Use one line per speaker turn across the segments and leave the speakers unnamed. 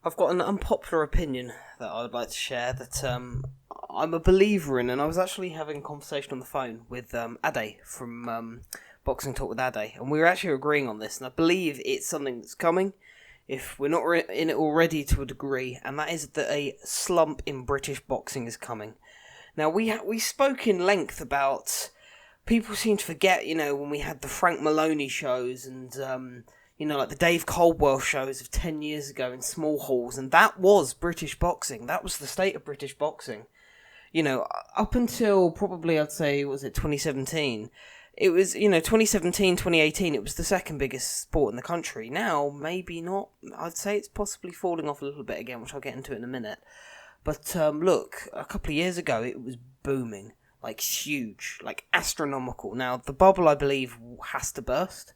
I've got an unpopular opinion that I would like to share that I'm a believer in, and I was actually having a conversation on the phone with Ade from Boxing Talk with Ade, and we were actually agreeing on this, and I believe it's something that's coming, if we're not in it already to a degree, and that is that a slump in British boxing is coming. Now, we spoke in length about, people seem to forget, when we had the Frank Maloney shows and, like the Dave Coldwell shows of 10 years ago in small halls, and that was British boxing. That was the state of British boxing. Up until probably, I'd say, 2017? It was, 2017, 2018, it was the second biggest sport in the country. Now, maybe not. I'd say it's possibly falling off a little bit again, which I'll get into in a minute. But, look, a couple of years ago, it was booming. Like, huge. Like, astronomical. Now, the bubble, I believe, has to burst.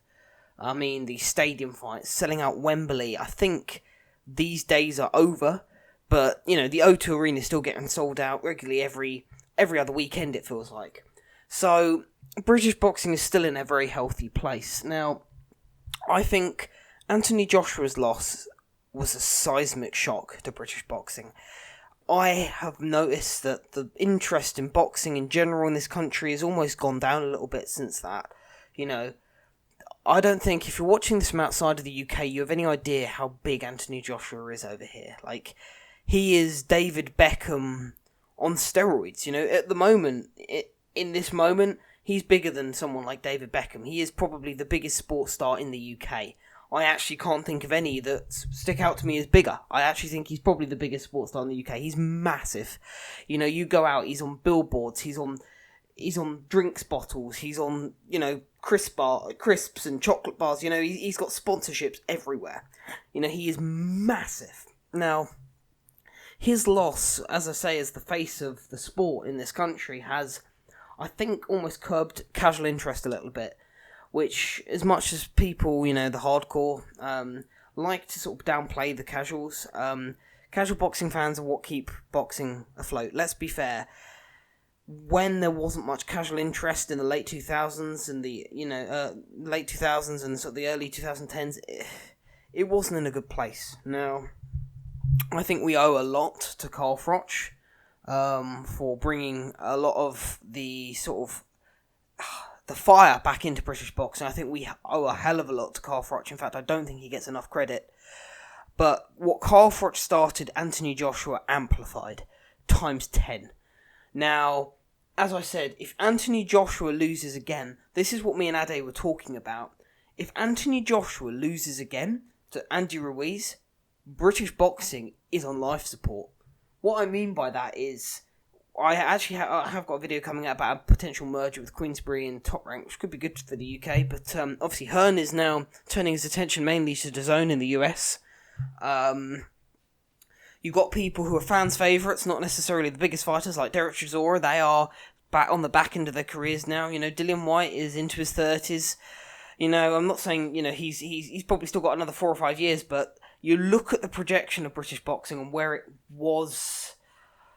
I mean, the stadium fights, selling out Wembley, I think these days are over. But, the O2 Arena is still getting sold out regularly every other weekend, it feels like. So, British boxing is still in a very healthy place. Now, I think Anthony Joshua's loss was a seismic shock to British boxing. I have noticed that the interest in boxing in general in this country has almost gone down a little bit since that. I don't think, if you're watching this from outside of the UK, you have any idea how big Anthony Joshua is over here. Like, he is David Beckham on steroids. At the moment, in this moment, he's bigger than someone like David Beckham. He is probably the biggest sports star in the UK. I actually can't think of any that stick out to me as bigger. I actually think he's probably the biggest sports star in the UK. He's massive. You go out, he's on billboards, he's on drinks bottles, he's on, crisps and chocolate bars. He's got sponsorships everywhere. He is massive. Now, his loss, as I say, as the face of the sport in this country has, I think, almost curbed casual interest a little bit, which, as much as people, the hardcore, like to sort of downplay the casuals, casual boxing fans are what keep boxing afloat. Let's be fair. When there wasn't much casual interest in the late 2000s and the, late 2000s and sort of the early 2010s, it wasn't in a good place. Now, I think we owe a lot to Carl Froch, for bringing a lot of the sort of the fire back into British boxing. I think we owe a hell of a lot to Carl Froch. In fact, I don't think he gets enough credit. But what Carl Froch started, Anthony Joshua amplified times 10. Now, as I said, if Anthony Joshua loses again, this is what me and Ade were talking about. If Anthony Joshua loses again to Andy Ruiz, British boxing is on life support. What I mean by that is, I actually have got a video coming out about a potential merger with Queensberry and Top Rank, which could be good for the UK, but obviously Hearn is now turning his attention mainly to DAZN in the US. You've got people who are fans' favourites, not necessarily the biggest fighters, like Derek Chisora. They are back on the back end of their careers now. Dillian Whyte is into his 30s. I'm not saying, he's probably still got another 4 or 5 years, but you look at the projection of British boxing and where it was,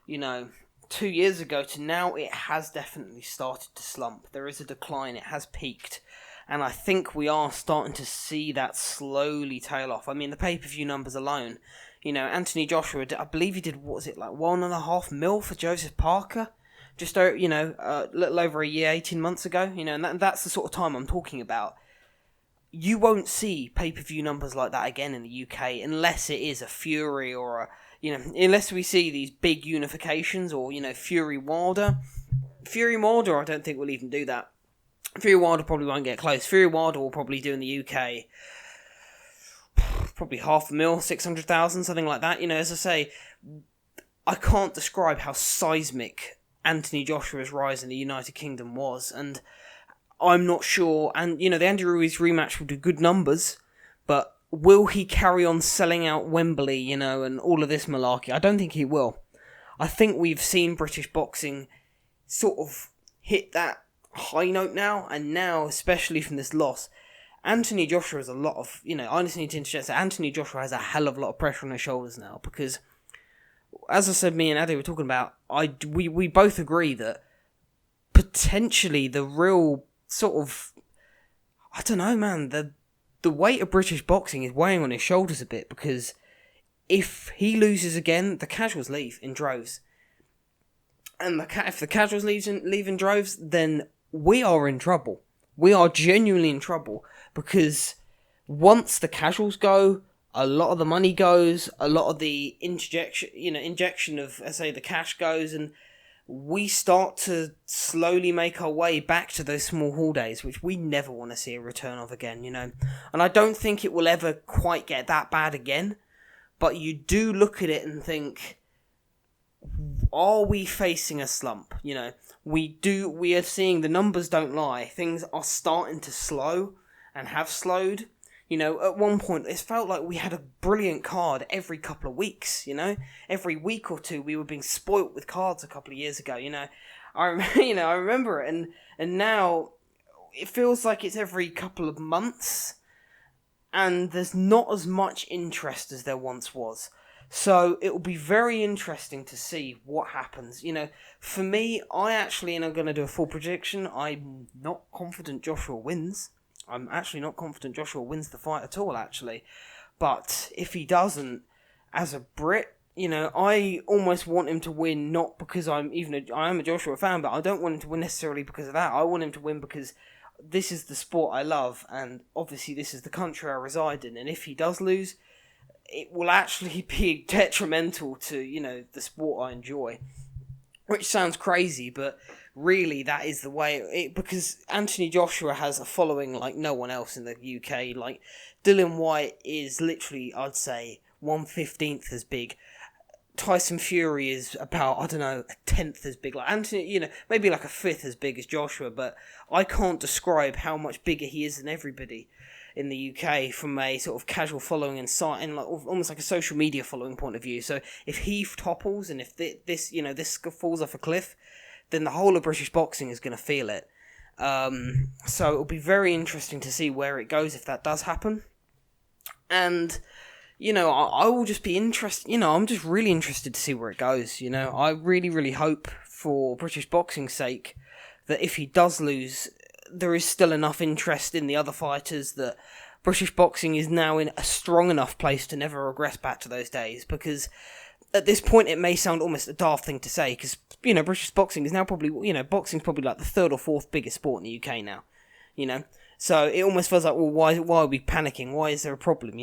2 years ago to now, it has definitely started to slump. There is a decline. It has peaked. And I think we are starting to see that slowly tail off. I mean, the pay-per-view numbers alone. Anthony Joshua, I believe he did, what was it, like $1.5 million for Joseph Parker? Just, a little over a year, 18 months ago. And that's the sort of time I'm talking about. You won't see pay-per-view numbers like that again in the UK unless it is a Fury or a, unless we see these big unifications or, Fury Wilder. Fury Wilder, I don't think will even do that. Fury Wilder probably won't get close. Fury Wilder will probably do in the UK probably $500,000, 600,000, something like that. As I say, I can't describe how seismic Anthony Joshua's rise in the United Kingdom was, and I'm not sure, and, the Andy Ruiz rematch will do good numbers, but will he carry on selling out Wembley, and all of this malarkey? I don't think he will. I think we've seen British boxing sort of hit that high note now, and now, especially from this loss, Anthony Joshua has a lot of, I just need to interject that Anthony Joshua has a hell of a lot of pressure on his shoulders now, because, as I said, me and Ade were talking about, we both agree that potentially the real sort of, I don't know, man, the weight of British boxing is weighing on his shoulders a bit, because if he loses again, the casuals leave in droves. And if the casuals leave in droves, then we are in trouble. We are genuinely in trouble, because once the casuals go, a lot of the money goes, a lot of the injection of, let's say, the cash goes, and we start to slowly make our way back to those small haul days, which we never want to see a return of again, And I don't think it will ever quite get that bad again, but you do look at it and think, are we facing a slump? We are seeing the numbers don't lie. Things are starting to slow and have slowed. At one point, it felt like we had a brilliant card every couple of weeks, Every week or two, we were being spoilt with cards a couple of years ago, I remember it, and now it feels like it's every couple of months, and there's not as much interest as there once was. So it will be very interesting to see what happens. For me, I actually, and I'm going to do a full prediction, I'm not confident Joshua wins. I'm actually not confident Joshua wins the fight at all, actually. But if he doesn't, as a Brit, I almost want him to win, not because I am a Joshua fan, but I don't want him to win necessarily because of that. I want him to win because this is the sport I love, and obviously this is the country I reside in, and if he does lose, it will actually be detrimental to, the sport I enjoy. Which sounds crazy, but really that is the way, because Anthony Joshua has a following like no one else in the UK. Like, Dylan White is literally, I'd say, 1/15 as big. Tyson Fury is about, I don't know, a 10th as big. Like Anthony, maybe like a 5th as big as Joshua, but I can't describe how much bigger he is than everybody in the UK from a sort of casual following and like almost like a social media following point of view. So if he topples and if this falls off a cliff, then the whole of British boxing is going to feel it. So it'll be very interesting to see where it goes if that does happen. And I will just be interested. I'm just really interested to see where it goes. I really, really hope for British boxing's sake that if he does lose, there is still enough interest in the other fighters that British boxing is now in a strong enough place to never regress back to those days. Because at this point, it may sound almost a daft thing to say, because British boxing is now probably boxing's probably like the 3rd or 4th biggest sport in the UK now. So it almost feels like, well, why are we panicking? Why is there a problem?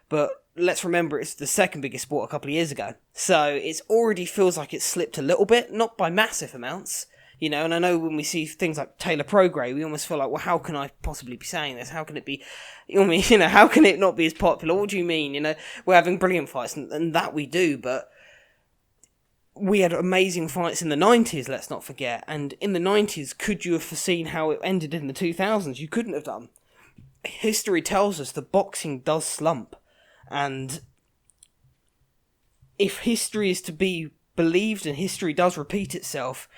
But let's remember, it's the 2nd biggest sport a couple of years ago. So it already feels like it's slipped a little bit, not by massive amounts. And I know when we see things like Taylor Prograis, we almost feel like, well, how can I possibly be saying this? How can it be, how can it not be as popular? What do you mean? We're having brilliant fights, and that we do, but we had amazing fights in the 90s, let's not forget. And in the 90s, could you have foreseen how it ended in the 2000s? You couldn't have done. History tells us that boxing does slump. And if history is to be believed and history does repeat itself,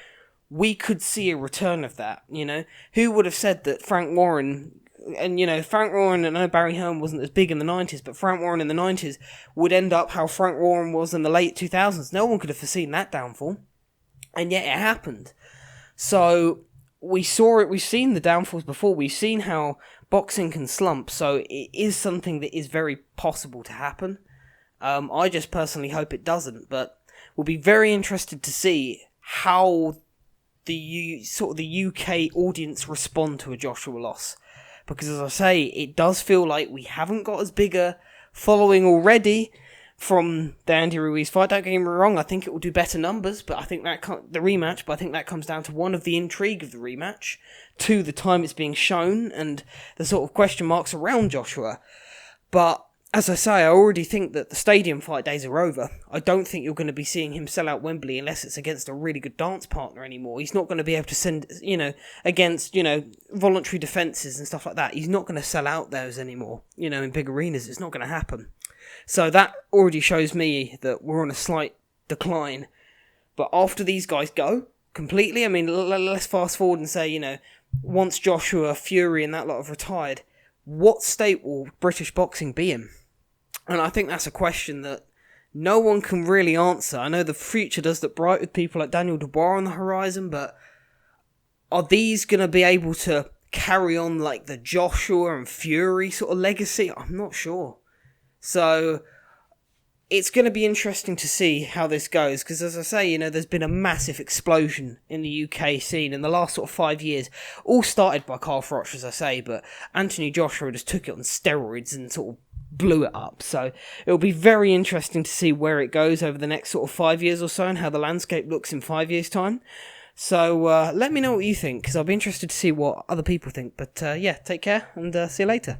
we could see a return of that, Who would have said that Frank Warren, and, Frank Warren, I know Barry Hearn wasn't as big in the 90s, but Frank Warren in the 90s would end up how Frank Warren was in the late 2000s. No one could have foreseen that downfall. And yet it happened. So we saw it, we've seen the downfalls before, we've seen how boxing can slump, so it is something that is very possible to happen. I just personally hope it doesn't, but we'll be very interested to see how the UK audience respond to a Joshua loss. Because as I say, it does feel like we haven't got as big a following already from the Andy Ruiz fight. Don't get me wrong, I think it will do better numbers, but I think the rematch, but I think that comes down to one of the intrigue of the rematch, 2 the time it's being shown, and the sort of question marks around Joshua. But as I say, I already think that the stadium fight days are over. I don't think you're going to be seeing him sell out Wembley unless it's against a really good dance partner anymore. He's not going to be able to send, against, voluntary defences and stuff like that. He's not going to sell out those anymore, in big arenas. It's not going to happen. So that already shows me that we're on a slight decline. But after these guys go completely, I mean, let's fast forward and say, once Joshua, Fury and that lot have retired, what state will British boxing be in? And I think that's a question that no one can really answer. I know the future does look bright with people like Daniel Dubois on the horizon, but are these going to be able to carry on like the Joshua and Fury sort of legacy? I'm not sure. So it's going to be interesting to see how this goes, because as I say, there's been a massive explosion in the UK scene in the last sort of 5 years, all started by Carl Froch, as I say, but Anthony Joshua just took it on steroids and sort of blew it up. So it'll be very interesting to see where it goes over the next sort of 5 years or so, and how the landscape looks in 5 years' time. So let me know what you think, because I'll be interested to see what other people think. But yeah, take care, and see you later.